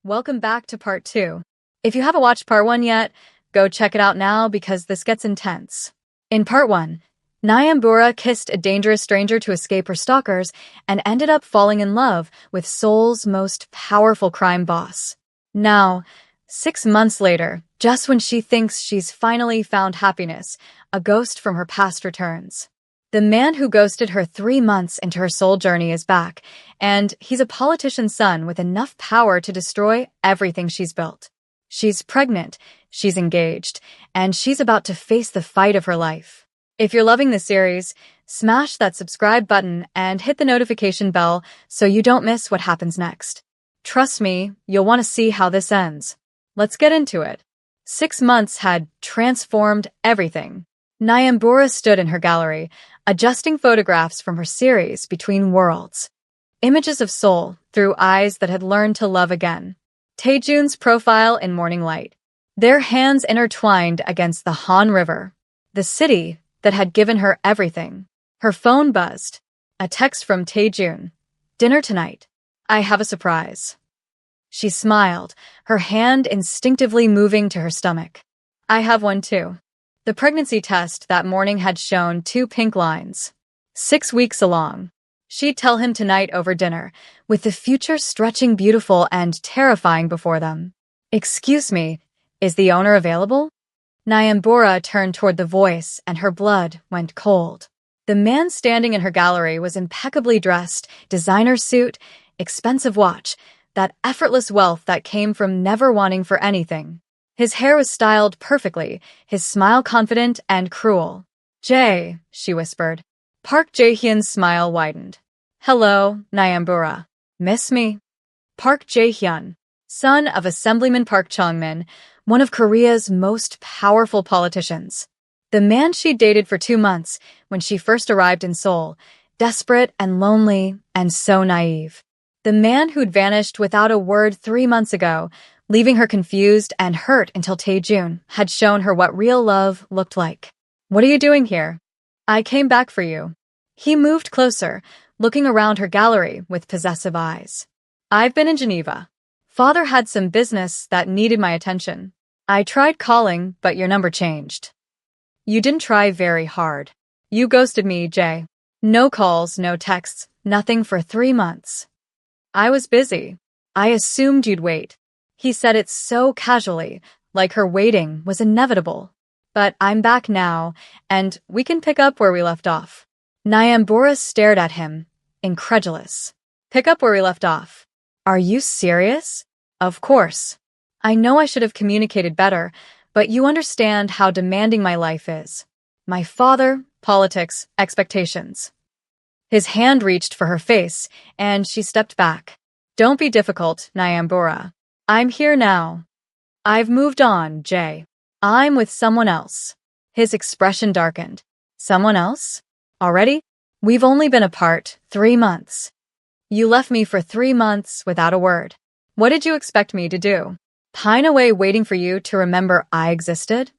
Welcome back to part 2. If you haven't watched part 1 yet, go check it out now because this gets intense. In part 1, Nyambura kissed a dangerous stranger to escape her stalkers and ended up falling in love with Seoul's most powerful crime boss. Now, 6 months later, just when she thinks she's finally found happiness, a ghost from her past returns. The man who ghosted her 3 months into her soul journey is back, and he's a politician's son with enough power to destroy everything she's built. She's pregnant, she's engaged, and she's about to face the fight of her life. If you're loving this series, smash that subscribe button and hit the notification bell so you don't miss what happens next. Trust me, you'll want to see how this ends. Let's get into it. 6 months had transformed everything. Nyambura stood in her gallery, adjusting photographs from her series Between Worlds. Images of Seoul through eyes that had learned to love again. Taejun's profile in morning light. Their hands intertwined against the Han River, the city that had given her everything. Her phone buzzed. A text from Taejun. Dinner tonight. I have a surprise. She smiled, her hand instinctively moving to her stomach. I have one too. The pregnancy test that morning had shown 2 pink lines. 6 weeks along. She'd tell him tonight over dinner, with the future stretching beautiful and terrifying before them. Excuse me, is the owner available? Nyambura turned toward the voice and her blood went cold. The man standing in her gallery was impeccably dressed, designer suit, expensive watch, that effortless wealth that came from never wanting for anything. His hair was styled perfectly, his smile confident and cruel. Jae, she whispered. Park Jae-hyun's smile widened. Hello, Nyambura. Miss me? Park Jae-hyun, son of Assemblyman Park Chong-min, one of Korea's most powerful politicians. The man she'd dated for 2 months when she first arrived in Seoul, desperate and lonely and so naive. The man who'd vanished without a word 3 months ago, leaving her confused and hurt until Taejun had shown her what real love looked like. What are you doing here? I came back for you. He moved closer, looking around her gallery with possessive eyes. I've been in Geneva. Father had some business that needed my attention. I tried calling, but your number changed. You didn't try very hard. You ghosted me, Jae. No calls, no texts, nothing for 3 months. I was busy. I assumed you'd wait. He said it so casually, like her waiting was inevitable. But I'm back now, and we can pick up where we left off. Nyambura stared at him, incredulous. Pick up where we left off. Are you serious? Of course. I know I should have communicated better, but you understand how demanding my life is. My father, politics, expectations. His hand reached for her face, and she stepped back. Don't be difficult, Nyambura. I'm here now. I've moved on, Jae. I'm with someone else. His expression darkened. Someone else? Already? We've only been apart 3 months. You left me for 3 months without a word. What did you expect me to do? Pine away waiting for you to remember I existed?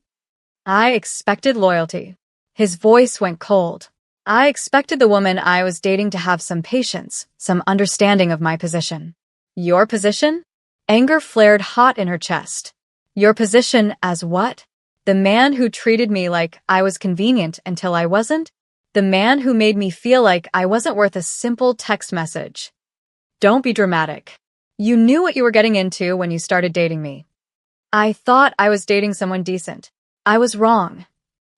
I expected loyalty. His voice went cold. I expected the woman I was dating to have some patience, some understanding of my position. Your position? Anger flared hot in her chest. Your position as what? The man who treated me like I was convenient until I wasn't? The man who made me feel like I wasn't worth a simple text message. Don't be dramatic. You knew what you were getting into when you started dating me. I thought I was dating someone decent. I was wrong.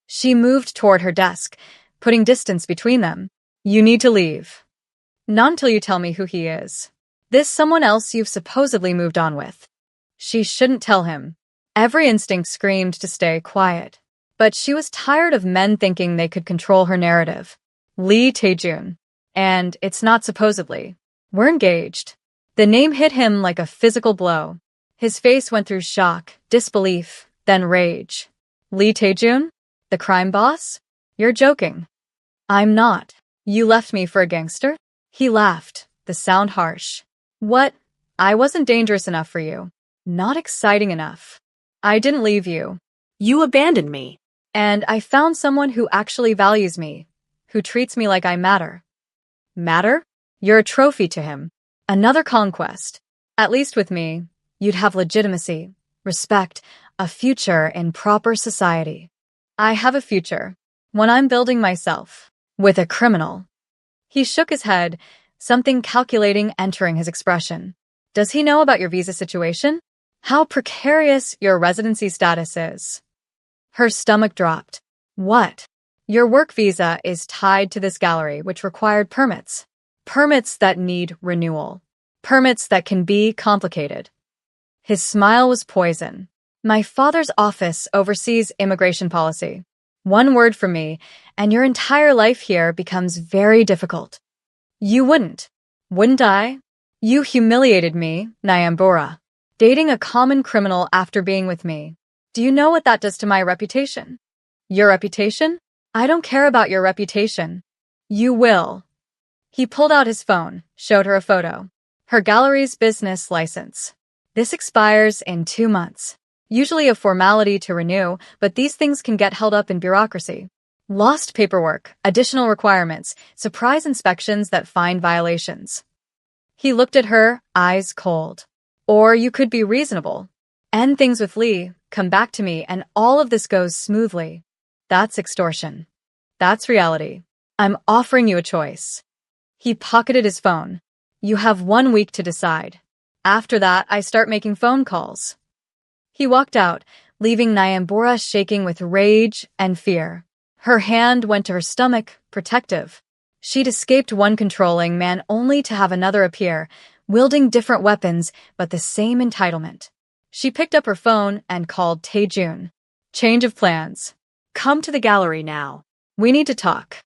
She moved toward her desk, putting distance between them. You need to leave. Not until you tell me who he is. This someone else you've supposedly moved on with. She shouldn't tell him. Every instinct screamed to stay quiet. But she was tired of men thinking they could control her narrative. Lee Taejun. And it's not supposedly. We're engaged. The name hit him like a physical blow. His face went through shock, disbelief, then rage. Lee Taejun? The crime boss? You're joking. I'm not. You left me for a gangster? He laughed, the sound harsh. What? I wasn't dangerous enough for you. Not exciting enough. I didn't leave you. You abandoned me. And I found someone who actually values me, who treats me like I matter. Matter? You're a trophy to him. Another conquest. At least with me, You'd have legitimacy, respect, a future in proper society. I have a future. One I'm building myself. With a criminal. He shook his head, something calculating entering his expression. Does he know about your visa situation? How precarious your residency status is. Her stomach dropped. What? Your work visa is tied to this gallery, which required permits. Permits that need renewal. Permits that can be complicated. His smile was poison. My father's office oversees immigration policy. One word from me, and your entire life here becomes very difficult. You wouldn't I? You humiliated me, Nyambura. Dating a common criminal after being with me. Do you know what that does to my reputation? Your reputation? I don't care about your reputation. You will. He pulled out his phone, showed her a photo. Her gallery's business license. This expires in 2 months. Usually a formality to renew, but these things can get held up in bureaucracy. Lost paperwork, additional requirements, surprise inspections that find violations. He looked at her, eyes cold. Or you could be reasonable. End things with Lee, come back to me, and all of this goes smoothly. That's extortion. That's reality. I'm offering you a choice. He pocketed his phone. You have 1 week to decide. After that, I start making phone calls. He walked out, leaving Nyambura shaking with rage and fear. Her hand went to her stomach, protective. She'd escaped one controlling man only to have another appear, wielding different weapons but the same entitlement. She picked up her phone and called Taejun. Change of plans. Come to the gallery now. We need to talk.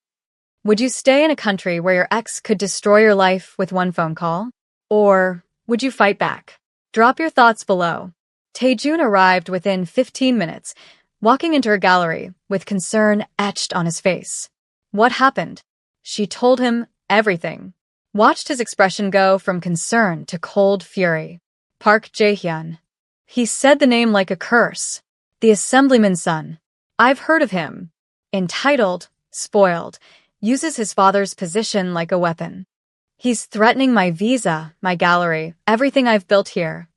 Would you stay in a country where your ex could destroy your life with one phone call? Or would you fight back? Drop your thoughts below. Taejun arrived within 15 minutes, walking into her gallery with concern etched on his face. What happened? She told him everything. Watched his expression go from concern to cold fury. Park Jae-hyun. He said the name like a curse. The assemblyman's son. I've heard of him. Entitled, spoiled, uses his father's position like a weapon. He's threatening my visa, my gallery, everything I've built here.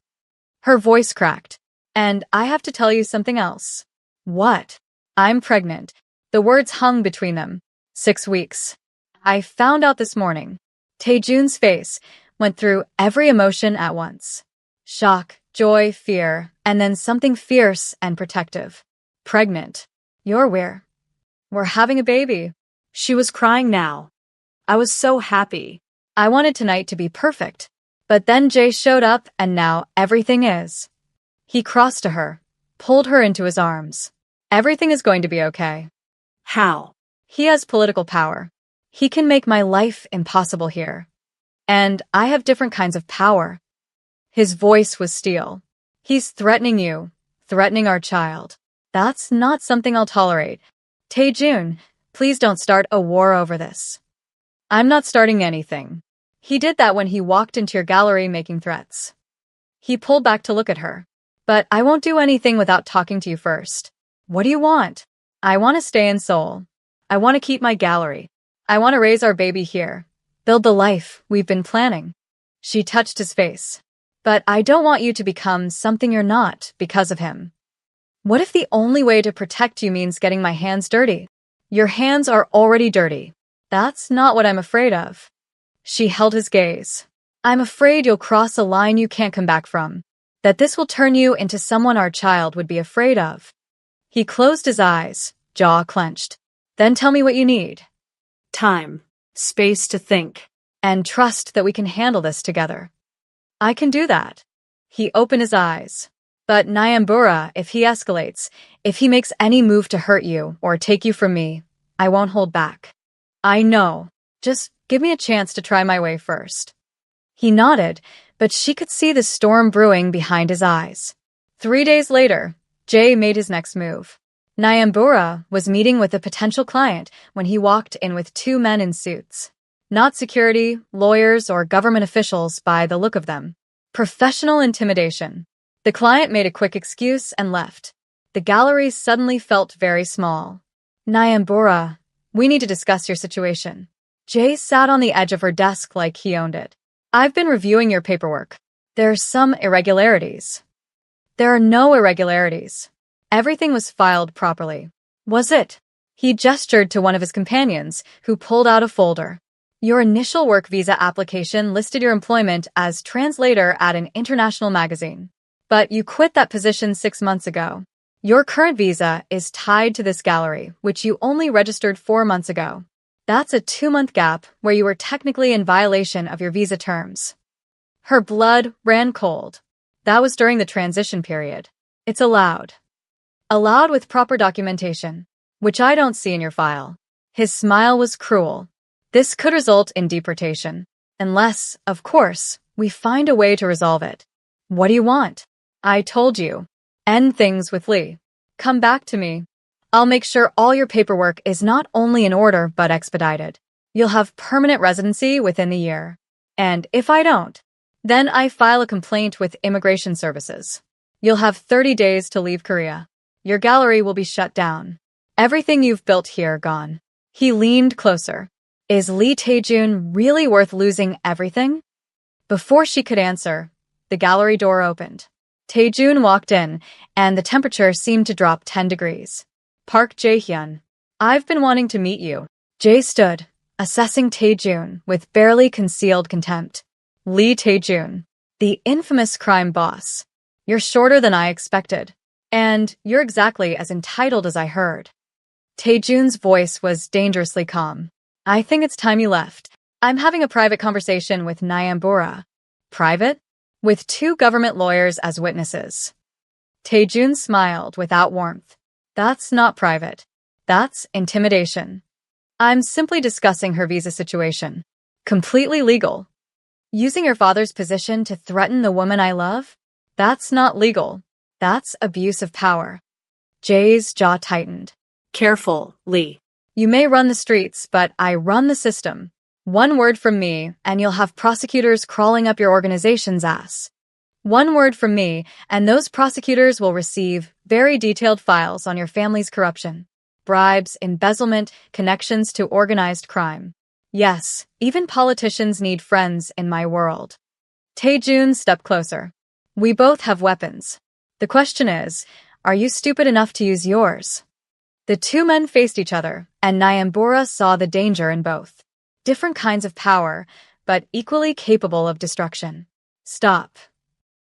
Her voice cracked. And I have to tell you something else. What? I'm pregnant. The words hung between them. 6 weeks. I found out this morning. Taejun's face went through every emotion at once. Shock, joy, fear, and then something fierce and protective. Pregnant. We're having a baby. She was crying now. I was so happy. I wanted tonight to be perfect. But then Jay showed up and now everything is. He crossed to her, pulled her into his arms. Everything is going to be okay. How? He has political power. He can make my life impossible here. And I have different kinds of power. His voice was steel. He's threatening you, threatening our child. That's not something I'll tolerate. Taejun, please don't start a war over this. I'm not starting anything. He did that when he walked into your gallery making threats. He pulled back to look at her. But I won't do anything without talking to you first. What do you want? I want to stay in Seoul. I want to keep my gallery. I want to raise our baby here. Build the life we've been planning. She touched his face. But I don't want you to become something you're not because of him. What if the only way to protect you means getting my hands dirty? Your hands are already dirty. That's not what I'm afraid of. She held his gaze. I'm afraid you'll cross a line you can't come back from. That this will turn you into someone our child would be afraid of. He closed his eyes, jaw clenched. Then tell me what you need. Time. Space to think. And trust that we can handle this together. I can do that. He opened his eyes. But Nyambura, if he escalates, if he makes any move to hurt you or take you from me, I won't hold back. I know. Just give me a chance to try my way first. He nodded, but she could see the storm brewing behind his eyes. 3 days later, Jay made his next move. Nyambura was meeting with a potential client when he walked in with 2 men in suits. Not security, lawyers, or government officials by the look of them. Professional intimidation. The client made a quick excuse and left. The gallery suddenly felt very small. Nyambura, we need to discuss your situation. Jay sat on the edge of her desk like he owned it. I've been reviewing your paperwork. There are some irregularities. There are no irregularities. Everything was filed properly. Was it? He gestured to one of his companions, who pulled out a folder. Your initial work visa application listed your employment as translator at an international magazine. But you quit that position 6 months ago. Your current visa is tied to this gallery, which you only registered 4 months ago. That's a 2-month gap where you were technically in violation of your visa terms. Her blood ran cold. That was during the transition period. It's allowed. Allowed with proper documentation, which I don't see in your file. His smile was cruel. This could result in deportation. Unless, of course, we find a way to resolve it. What do you want? I told you. End things with Lee. Come back to me. I'll make sure all your paperwork is not only in order but expedited. You'll have permanent residency within the year. And if I don't, then I file a complaint with Immigration Services. You'll have 30 days to leave Korea. Your gallery will be shut down. Everything you've built here gone. He leaned closer. Is Lee Taejun really worth losing everything? Before she could answer, the gallery door opened. Taejun walked in, and the temperature seemed to drop 10 degrees. Park Jae-hyun. I've been wanting to meet you. Jae stood, assessing Taejun with barely concealed contempt. Lee Taejun, the infamous crime boss. You're shorter than I expected. And you're exactly as entitled as I heard. Taejun's voice was dangerously calm. I think it's time you left. I'm having a private conversation with Nyambura. Private? With 2 government lawyers as witnesses. Taejun smiled without warmth. That's not private. That's intimidation. I'm simply discussing her visa situation. Completely legal. Using your father's position to threaten the woman I love? That's not legal. That's abuse of power. Jae's jaw tightened. Careful, Lee. You may run the streets, but I run the system. One word from me, and you'll have prosecutors crawling up your organization's ass. One word from me, and those prosecutors will receive very detailed files on your family's corruption, bribes, embezzlement, connections to organized crime. Yes, even politicians need friends in my world. Taejun stepped closer. We both have weapons. The question is, are you stupid enough to use yours? The 2 men faced each other, and Nyambura saw the danger in both. Different kinds of power, but equally capable of destruction. Stop.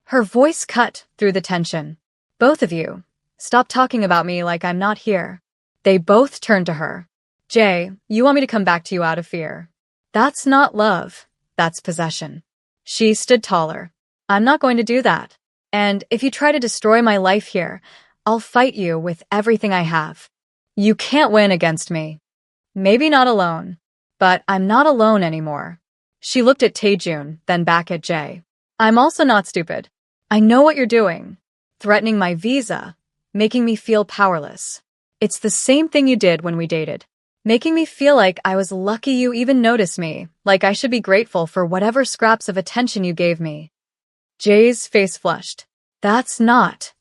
Her voice cut through the tension. Both of you, stop talking about me like I'm not here. They both turned to her. Jae, you want me to come back to you out of fear. That's not love. That's possession. She stood taller. I'm not going to do that. And if you try to destroy my life here, I'll fight you with everything I have. You can't win against me. Maybe not alone, but I'm not alone anymore. She looked at Taejun, then back at Jae. I'm also not stupid. I know what you're doing. Threatening my visa, making me feel powerless. It's the same thing you did when we dated. Making me feel like I was lucky you even noticed me, like I should be grateful for whatever scraps of attention you gave me. Jae's face flushed. That's not.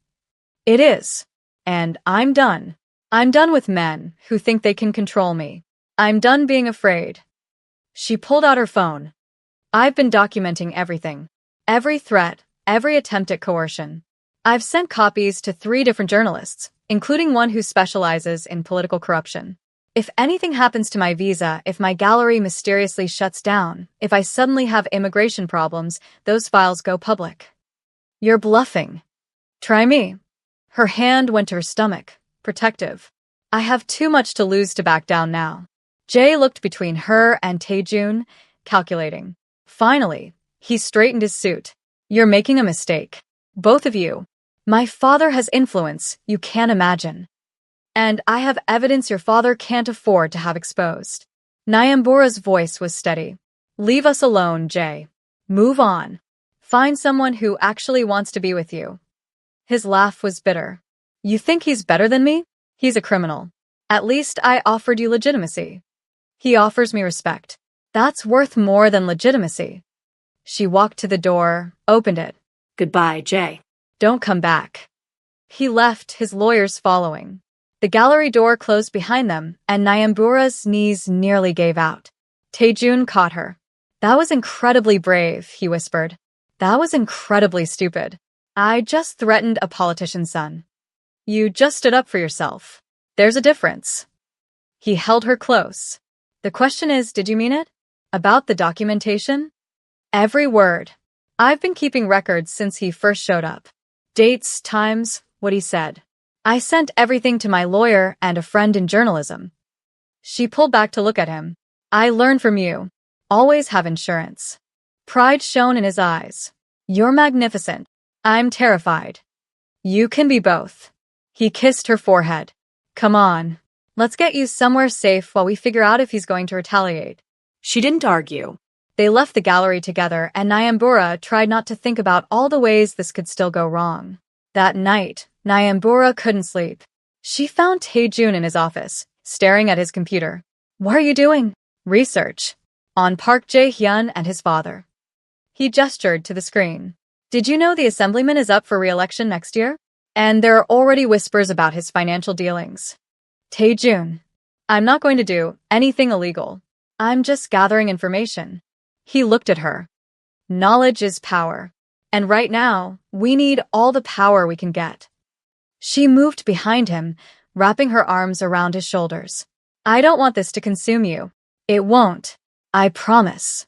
It is. And I'm done. I'm done with men who think they can control me. I'm done being afraid. She pulled out her phone. I've been documenting everything. Every threat, every attempt at coercion. I've sent copies to 3 different journalists, including one who specializes in political corruption. If anything happens to my visa, if my gallery mysteriously shuts down, if I suddenly have immigration problems, those files go public. You're bluffing. Try me. Her hand went to her stomach. Protective. I have too much to lose to back down now. Jae looked between her and Taejun, calculating. Finally, he straightened his suit. You're making a mistake. Both of you. My father has influence you can't imagine. And I have evidence your father can't afford to have exposed. Nyambura's voice was steady. Leave us alone, Jae. Move on. Find someone who actually wants to be with you. His laugh was bitter. You think he's better than me? He's a criminal. At least I offered you legitimacy. He offers me respect. That's worth more than legitimacy. She walked to the door, opened it. Goodbye, Jae. Don't come back. He left, his lawyers following. The gallery door closed behind them, and Nyambura's knees nearly gave out. Taejun caught her. That was incredibly brave, he whispered. That was incredibly stupid. I just threatened a politician's son. You just stood up for yourself. There's a difference. He held her close. The question is, did you mean it? About the documentation? Every word. I've been keeping records since he first showed up. Dates, times, what he said. I sent everything to my lawyer and a friend in journalism. She pulled back to look at him. I learned from you. Always have insurance. Pride shone in his eyes. You're magnificent. I'm terrified. You can be both. He kissed her forehead. Come on. Let's get you somewhere safe while we figure out if he's going to retaliate. She didn't argue. They left the gallery together, and Nyambura tried not to think about all the ways this could still go wrong. That night, Nyambura couldn't sleep. She found Taejun in his office, staring at his computer. What are you doing? Research. On Park Jae-hyun and his father. He gestured to the screen. Did you know the assemblyman is up for re-election next year? And there are already whispers about his financial dealings. Taejun. I'm not going to do anything illegal. I'm just gathering information. He looked at her. Knowledge is power. And right now, we need all the power we can get. She moved behind him, wrapping her arms around his shoulders. I don't want this to consume you. It won't. I promise.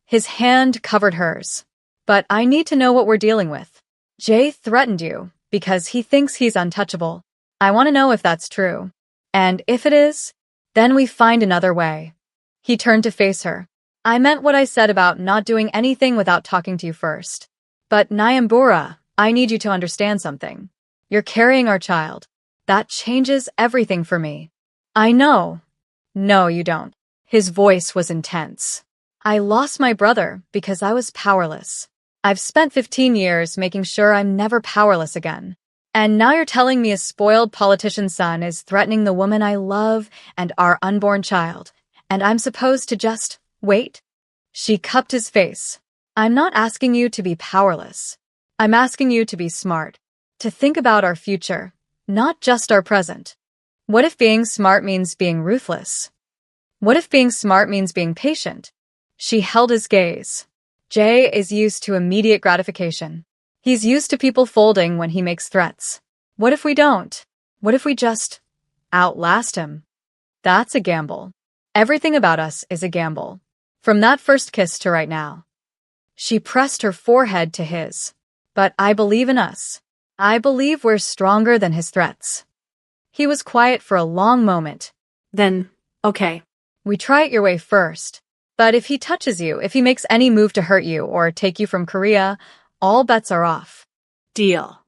His hand covered hers. But I need to know what we're dealing with. Jay threatened you because he thinks he's untouchable. I want to know if that's true. And if it is, then we find another way. He turned to face her. I meant what I said about not doing anything without talking to you first. But Nyambura, I need you to understand something. You're carrying our child. That changes everything for me. I know. No, you don't. His voice was intense. I lost my brother because I was powerless. I've spent 15 years making sure I'm never powerless again. And now you're telling me a spoiled politician's son is threatening the woman I love and our unborn child. And I'm supposed to just wait? She cupped his face. I'm not asking you to be powerless. I'm asking you to be smart. To think about our future, not just our present. What if being smart means being ruthless? What if being smart means being patient? She held his gaze. Jay is used to immediate gratification. He's used to people folding when he makes threats. What if we don't? What if we just outlast him? That's a gamble. Everything about us is a gamble. From that first kiss to right now. She pressed her forehead to his. But I believe in us. I believe we're stronger than his threats. He was quiet for a long moment. Then, okay. We try it your way first. But if he touches you, if he makes any move to hurt you or take you from Korea, all bets are off. Deal.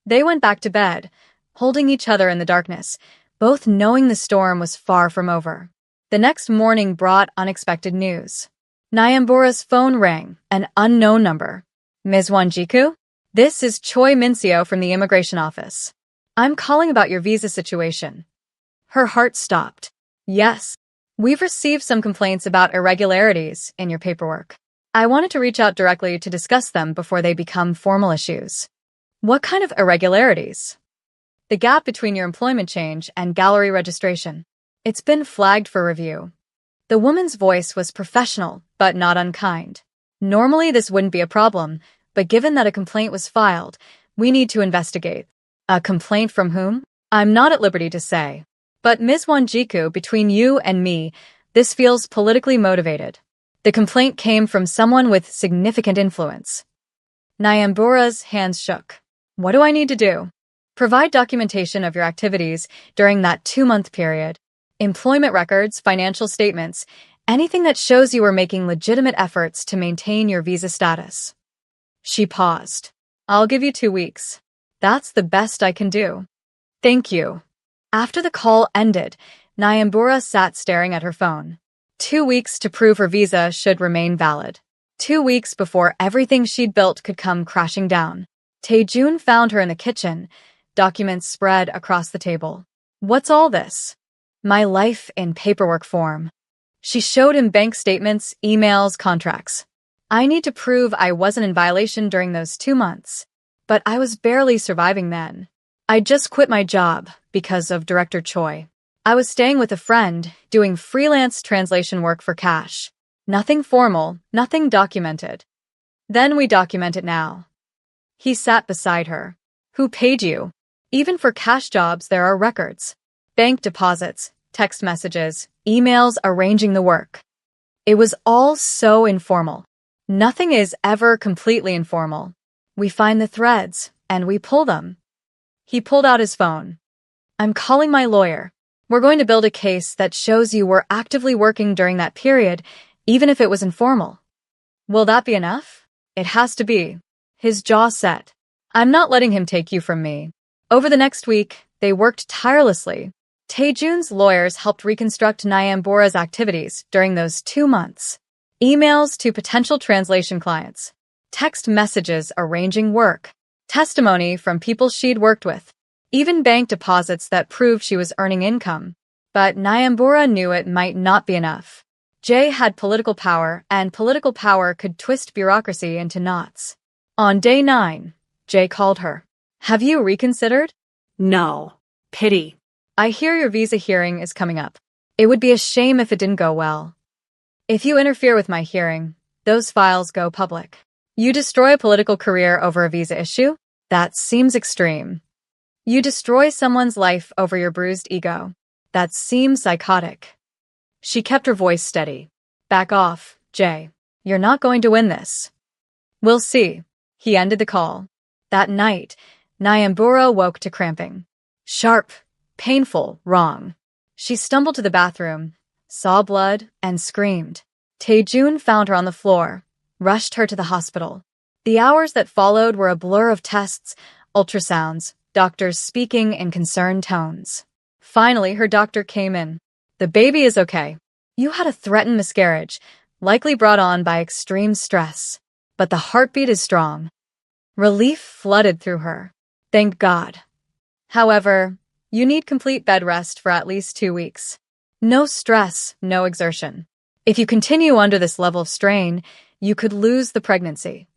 They went back to bed, holding each other in the darkness, both knowing the storm was far from over. The next morning brought unexpected news. Nyambura's phone rang, an unknown number. Ms. Wanjiku? This is Choi Minseo from the immigration office. I'm calling about your visa situation. Her heart stopped. Yes. We've received some complaints about irregularities in your paperwork. I wanted to reach out directly to discuss them before they become formal issues. What kind of irregularities? The gap between your employment change and gallery registration. It's been flagged for review. The woman's voice was professional, but not unkind. Normally this wouldn't be a problem, but given that a complaint was filed, we need to investigate. A complaint from whom? I'm not at liberty to say. But Ms. Wanjiku, between you and me, this feels politically motivated. The complaint came from someone with significant influence. Nyambura's hands shook. What do I need to do? Provide documentation of your activities during that 2-month period. Employment records, financial statements, anything that shows you are making legitimate efforts to maintain your visa status. She paused. I'll give you 2 weeks. That's the best I can do. Thank you. After the call ended, Nyambura sat staring at her phone. 2 weeks to prove her visa should remain valid. 2 weeks before everything she'd built could come crashing down. Taejun found her in the kitchen, documents spread across the table. What's all this? My life in paperwork form. She showed him bank statements, emails, contracts. I need to prove I wasn't in violation during those 2 months. But I was barely surviving then. I just quit my job because of Director Choi. I was staying with a friend, doing freelance translation work for cash. Nothing formal, nothing documented. Then we document it now. He sat beside her. Who paid you? Even for cash jobs, there are records. Bank deposits, text messages, emails arranging the work. It was all so informal. Nothing is ever completely informal. We find the threads, and we pull them. He pulled out his phone. I'm calling my lawyer. We're going to build a case that shows you were actively working during that period, even if it was informal. Will that be enough? It has to be. His jaw set. I'm not letting him take you from me. Over the next week, they worked tirelessly. Taejun's lawyers helped reconstruct Nyambura's activities during those 2 months. Emails to potential translation clients. Text messages arranging work. Testimony from people she'd worked with. Even bank deposits that proved she was earning income. But Nyambura knew it might not be enough. Jay had political power, and political power could twist bureaucracy into knots. On day 9, Jay called her. Have you reconsidered? No. Pity. I hear your visa hearing is coming up. It would be a shame if it didn't go well. If you interfere with my hearing, those files go public. You destroy a political career over a visa issue? That seems extreme. You destroy someone's life over your bruised ego. That seems psychotic. She kept her voice steady. Back off, Jay. You're not going to win this. We'll see. He ended the call. That night, Nyambura woke to cramping. Sharp, painful, wrong. She stumbled to the bathroom, saw blood, and screamed. Taejun found her on the floor, rushed her to the hospital. The hours that followed were a blur of tests, ultrasounds, doctors speaking in concerned tones. Finally, her doctor came in. The baby is okay. You had a threatened miscarriage, likely brought on by extreme stress. But the heartbeat is strong. Relief flooded through her. Thank God. However, you need complete bed rest for at least 2 weeks. No stress, no exertion. If you continue under this level of strain, you could lose the pregnancy.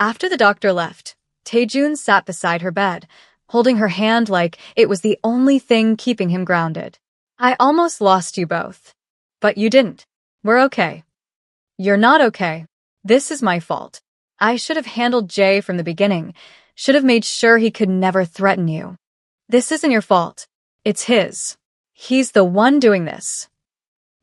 After the doctor left, Taejun sat beside her bed, holding her hand like it was the only thing keeping him grounded. I almost lost you both. But you didn't. We're okay. You're not okay. This is my fault. I should have handled Jay from the beginning, should have made sure he could never threaten you. This isn't your fault. It's his. He's the one doing this.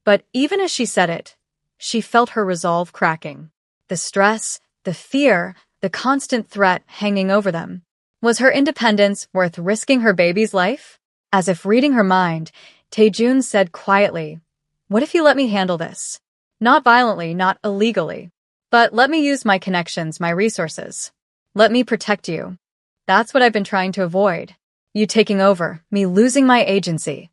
But even as she said it, she felt her resolve cracking. The stress, the fear, the constant threat hanging over them. Was her independence worth risking her baby's life? As if reading her mind, Taejun said quietly, "What if you let me handle this? Not violently, not illegally. But let me use my connections, my resources. Let me protect you. That's what I've been trying to avoid. You taking over, me losing my agency.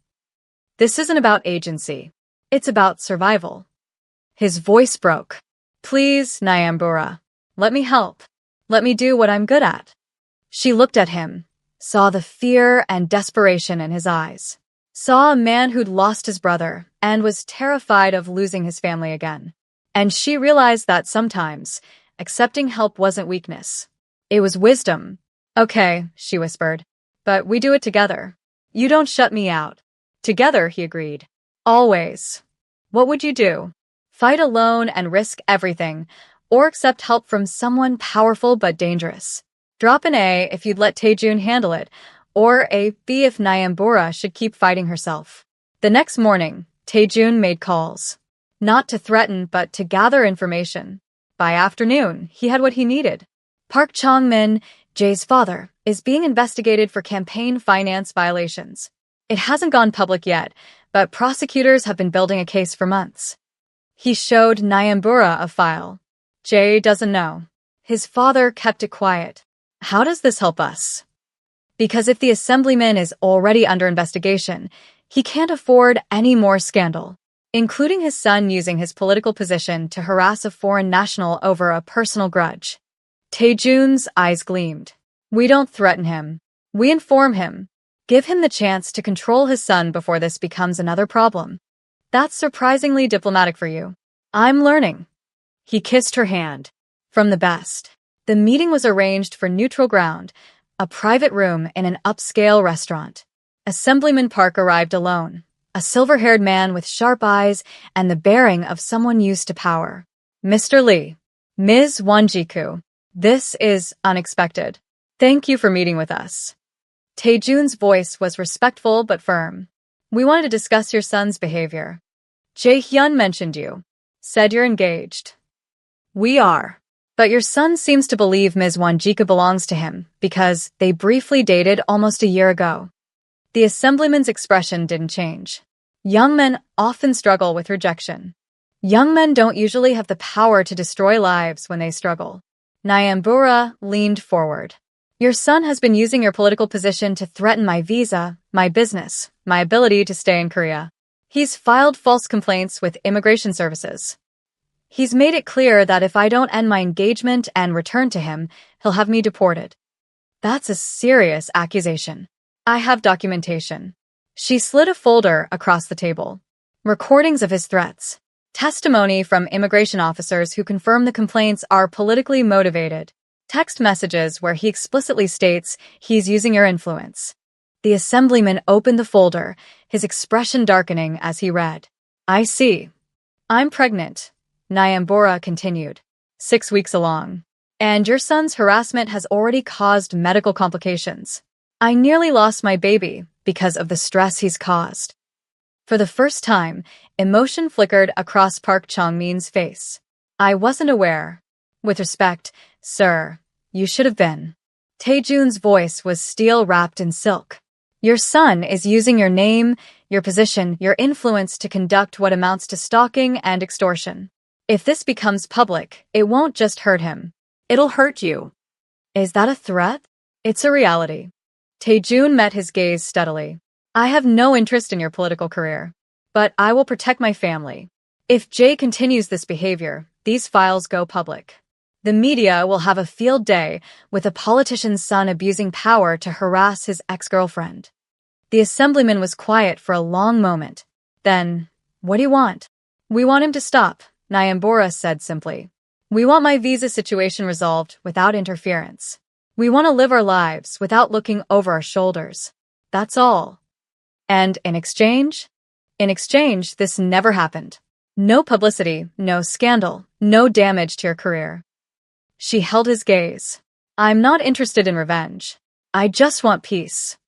This isn't about agency. It's about survival." His voice broke. Please, Nyambura. Let me help. Let me do what I'm good at. She looked at him, saw the fear and desperation in his eyes. Saw a man who'd lost his brother and was terrified of losing his family again. And she realized that sometimes accepting help wasn't weakness. It was wisdom. Okay, she whispered. But we do it together. You don't shut me out. Together, he agreed. Always. What would you do? Fight alone and risk everything, or accept help from someone powerful but dangerous? Drop an A if you'd let Taejun handle it, or a B if Nyambura should keep fighting herself. The next morning, Taejun made calls. Not to threaten, but to gather information. By afternoon, he had what he needed. Park Chong-min, Jay's father, is being investigated for campaign finance violations. It hasn't gone public yet, but prosecutors have been building a case for months. He showed Nyambura a file. Jay doesn't know. His father kept it quiet. How does this help us? Because if the assemblyman is already under investigation, he can't afford any more scandal, including his son using his political position to harass a foreign national over a personal grudge. Taejun's eyes gleamed. We don't threaten him. We inform him. Give him the chance to control his son before this becomes another problem. That's surprisingly diplomatic for you. I'm learning. He kissed her hand. From the best. The meeting was arranged for neutral ground, a private room in an upscale restaurant. Assemblyman Park arrived alone, a silver-haired man with sharp eyes and the bearing of someone used to power. Mr. Lee. Ms. Wanjiku, this is unexpected. Thank you for meeting with us. Taejun's voice was respectful but firm. We wanted to discuss your son's behavior. Jae-hyun mentioned you. Said you're engaged. We are. But your son seems to believe Ms. Wanjiku belongs to him because they briefly dated almost a year ago. The assemblyman's expression didn't change. Young men often struggle with rejection. Young men don't usually have the power to destroy lives when they struggle. Nyambura leaned forward. Your son has been using your political position to threaten my visa, my business, my ability to stay in Korea. He's filed false complaints with immigration services. He's made it clear that if I don't end my engagement and return to him, he'll have me deported. That's a serious accusation. I have documentation. She slid a folder across the table. Recordings of his threats. Testimony from immigration officers who confirm the complaints are politically motivated. Text messages where he explicitly states he's using your influence. The assemblyman opened the folder, his expression darkening as he read. I see. I'm pregnant, Nyambura continued. 6 weeks along. And your son's harassment has already caused medical complications. I nearly lost my baby because of the stress he's caused. For the first time, emotion flickered across Park Chong-min's face. I wasn't aware. With respect, sir, you should have been. Taejun's voice was steel wrapped in silk. Your son is using your name, your position, your influence to conduct what amounts to stalking and extortion. If this becomes public, it won't just hurt him. It'll hurt you. Is that a threat? It's a reality. Taejun met his gaze steadily. I have no interest in your political career, but I will protect my family. If Jay continues this behavior, these files go public. The media will have a field day with a politician's son abusing power to harass his ex-girlfriend. The assemblyman was quiet for a long moment. Then, what do you want? We want him to stop, Nyambura said simply. We want my visa situation resolved without interference. We want to live our lives without looking over our shoulders. That's all. And in exchange? In exchange, this never happened. No publicity, no scandal, no damage to your career. She held his gaze. I'm not interested in revenge. I just want peace.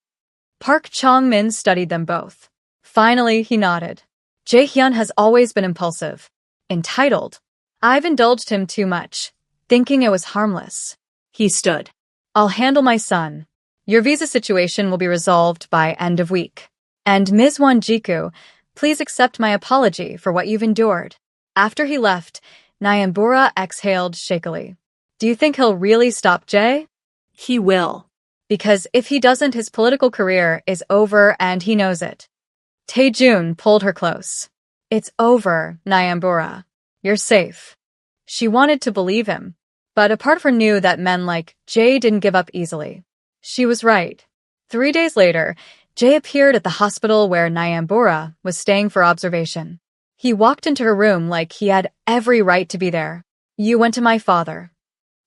Park Chong-min studied them both. Finally, he nodded. Jae-hyun has always been impulsive. Entitled. I've indulged him too much, thinking it was harmless. He stood. I'll handle my son. Your visa situation will be resolved by end of week. And Ms. Wanjiku, please accept my apology for what you've endured. After he left, Nyambura exhaled shakily. Do you think he'll really stop Jay? He will. Because if he doesn't, his political career is over and he knows it. Taejun pulled her close. It's over, Nyambura. You're safe. She wanted to believe him, but a part of her knew that men like Jay didn't give up easily. She was right. 3 days later, Jay appeared at the hospital where Nyambura was staying for observation. He walked into her room like he had every right to be there. You went to my father.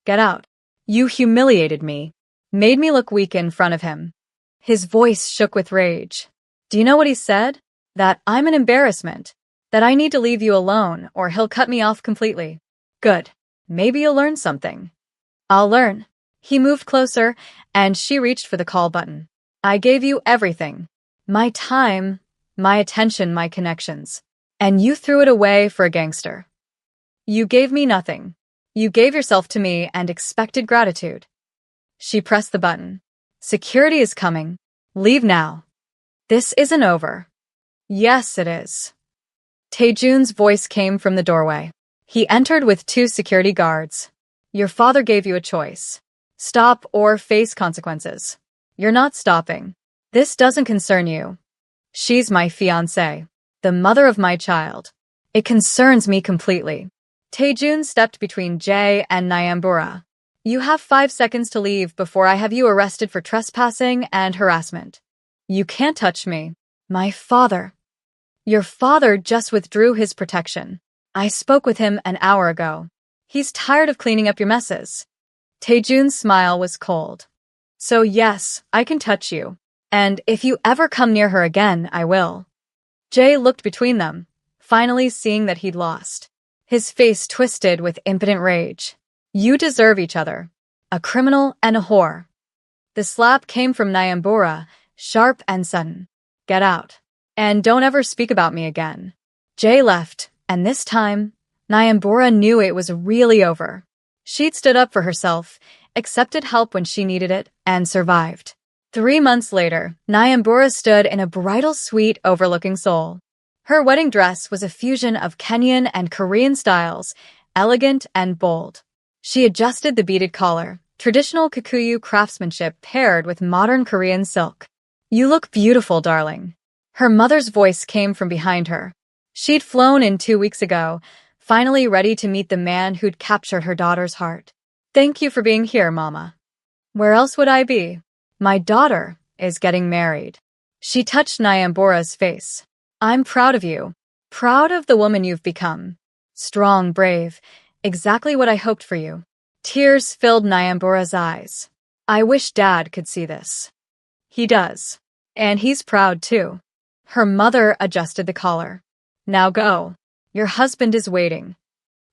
Get out. You humiliated me. Made me look weak in front of him. His voice shook with rage. Do you know what he said? That I'm an embarrassment. That I need to leave you alone or he'll cut me off completely. Good. Maybe you'll learn something. I'll learn. He moved closer, and she reached for the call button. I gave you everything. My time, my attention, my connections. And you threw it away for a gangster. You gave me nothing. You gave yourself to me and expected gratitude. She pressed the button. Security is coming. Leave now. This isn't over. Yes, it is. Taejun's voice came from the doorway. He entered with 2 security guards. Your father gave you a choice. Stop or face consequences. You're not stopping. This doesn't concern you. She's my fiancée, the mother of my child. It concerns me completely. Taejun stepped between Jay and Nyambura. You have 5 seconds to leave before I have you arrested for trespassing and harassment. You can't touch me. My father. Your father just withdrew his protection. I spoke with him an hour ago. He's tired of cleaning up your messes. Taejun's smile was cold. So yes, I can touch you. And if you ever come near her again, I will. Jay looked between them, finally seeing that he'd lost. His face twisted with impotent rage. You deserve each other. A criminal and a whore. The slap came from Nyambura, sharp and sudden. Get out. And don't ever speak about me again. Jay left, and this time, Nyambura knew it was really over. She'd stood up for herself, accepted help when she needed it, and survived. 3 months later, Nyambura stood in a bridal suite overlooking Seoul. Her wedding dress was a fusion of Kenyan and Korean styles, elegant and bold. She adjusted the beaded collar, traditional Kikuyu craftsmanship paired with modern Korean silk. You look beautiful, darling. Her mother's voice came from behind her. She'd flown in 2 weeks ago, finally ready to meet the man who'd captured her daughter's heart. Thank you for being here, Mama. Where else would I be? My daughter is getting married. She touched Nyambura's face. I'm proud of you. Proud of the woman you've become. Strong, brave, exactly what I hoped for you. Tears filled Nyambura's eyes. I wish Dad could see this. He does. And he's proud too. Her mother adjusted the collar. Now go. Your husband is waiting.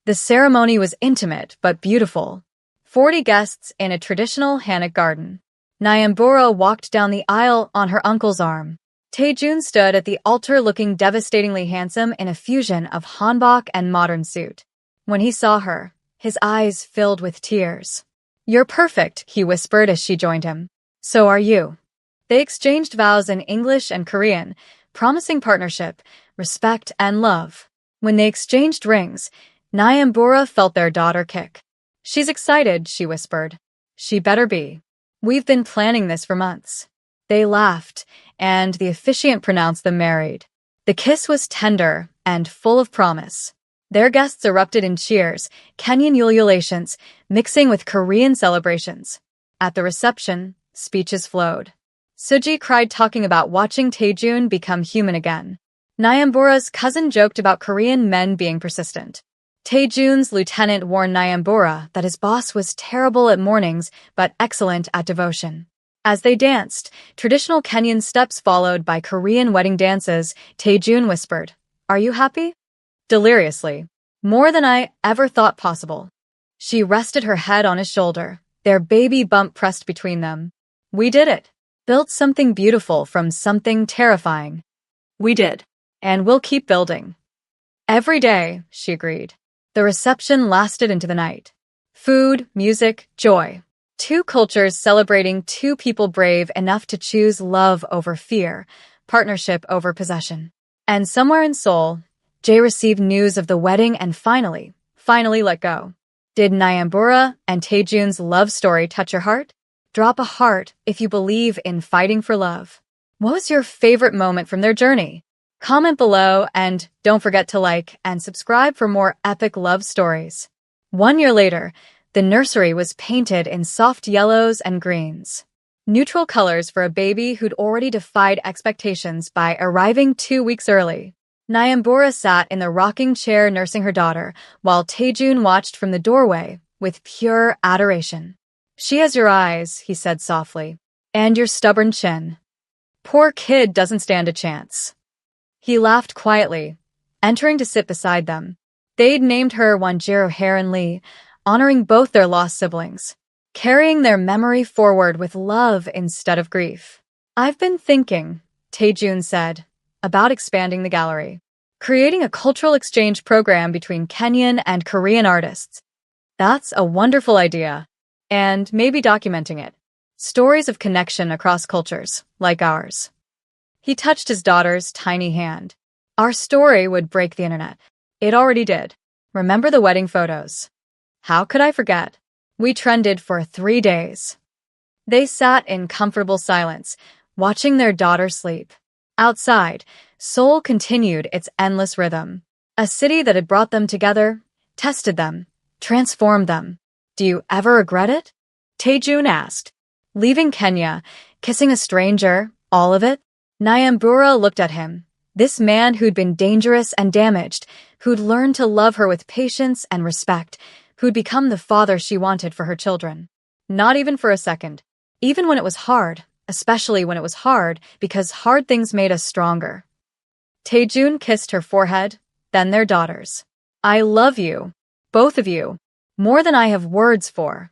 The ceremony was intimate but beautiful. 40 guests in a traditional Hanok garden. Nyambura walked down the aisle on her uncle's arm. Taejun stood at the altar looking devastatingly handsome in a fusion of hanbok and modern suit. When he saw her, his eyes filled with tears. You're perfect, he whispered as she joined him. So are you. They exchanged vows in English and Korean, promising partnership, respect, and love. When they exchanged rings, Nyambura felt their daughter kick. She's excited, she whispered. She better be. We've been planning this for months. They laughed, and the officiant pronounced them married. The kiss was tender and full of promise. Their guests erupted in cheers, Kenyan ululations, mixing with Korean celebrations. At the reception, speeches flowed. Suji cried talking about watching Taejun become human again. Nyambura's cousin joked about Korean men being persistent. Taejun's lieutenant warned Nyambura that his boss was terrible at mornings but excellent at devotion. As they danced, traditional Kenyan steps followed by Korean wedding dances, Taejun whispered, Are you happy? Deliriously. More than I ever thought possible. She rested her head on his shoulder, their baby bump pressed between them. We did it. Built something beautiful from something terrifying. We did. And we'll keep building. Every day, she agreed. The reception lasted into the night. Food, music, joy. 2 cultures celebrating 2 people brave enough to choose love over fear, partnership over possession. And somewhere in Seoul, Jay received news of the wedding and finally let go. Did Nyambura and Taejun's love story touch your heart? Drop a heart if you believe in fighting for love. What was your favorite moment from their journey? Comment below and don't forget to like and subscribe for more epic love stories. 1 year later, the nursery was painted in soft yellows and greens. Neutral colors for a baby who'd already defied expectations by arriving 2 weeks early. Nyambura sat in the rocking chair nursing her daughter, while Taejun watched from the doorway with pure adoration. She has your eyes, he said softly, and your stubborn chin. Poor kid doesn't stand a chance. He laughed quietly, entering to sit beside them. They'd named her Wanjiro Heron Lee, honoring both their lost siblings, carrying their memory forward with love instead of grief. I've been thinking, Taejun said, about expanding the gallery, creating a cultural exchange program between Kenyan and Korean artists. That's a wonderful idea. And maybe documenting it. Stories of connection across cultures, like ours. He touched his daughter's tiny hand. Our story would break the internet. It already did. Remember the wedding photos? How could I forget? We trended for 3 days. They sat in comfortable silence, watching their daughter sleep. Outside, Seoul continued its endless rhythm. A city that had brought them together, tested them, transformed them. Do you ever regret it? Taejun asked. Leaving Kenya, kissing a stranger, all of it? Nyambura looked at him. This man who'd been dangerous and damaged, who'd learned to love her with patience and respect, who'd become the father she wanted for her children. Not even for a second. Even when it was hard, especially when it was hard, because hard things made us stronger. Taejun kissed her forehead, then their daughters. I love you. Both of you. More than I have words for.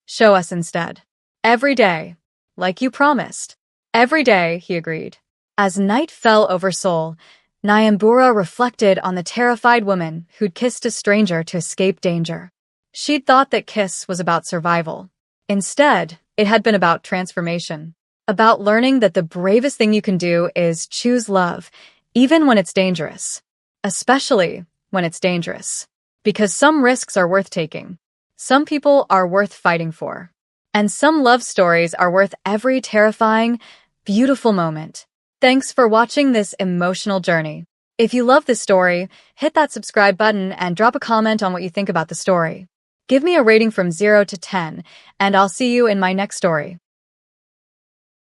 Show us instead. Every day. Like you promised. Every day, he agreed. As night fell over Seoul, Nyambura reflected on the terrified woman who'd kissed a stranger to escape danger. She'd thought that kiss was about survival. Instead, it had been about transformation. About learning that the bravest thing you can do is choose love, even when it's dangerous. Especially when it's dangerous. Because some risks are worth taking. Some people are worth fighting for. And some love stories are worth every terrifying, beautiful moment. Thanks for watching this emotional journey. If you love this story, hit that subscribe button and drop a comment on what you think about the story. Give me a rating from 0 to 10, and I'll see you in my next story.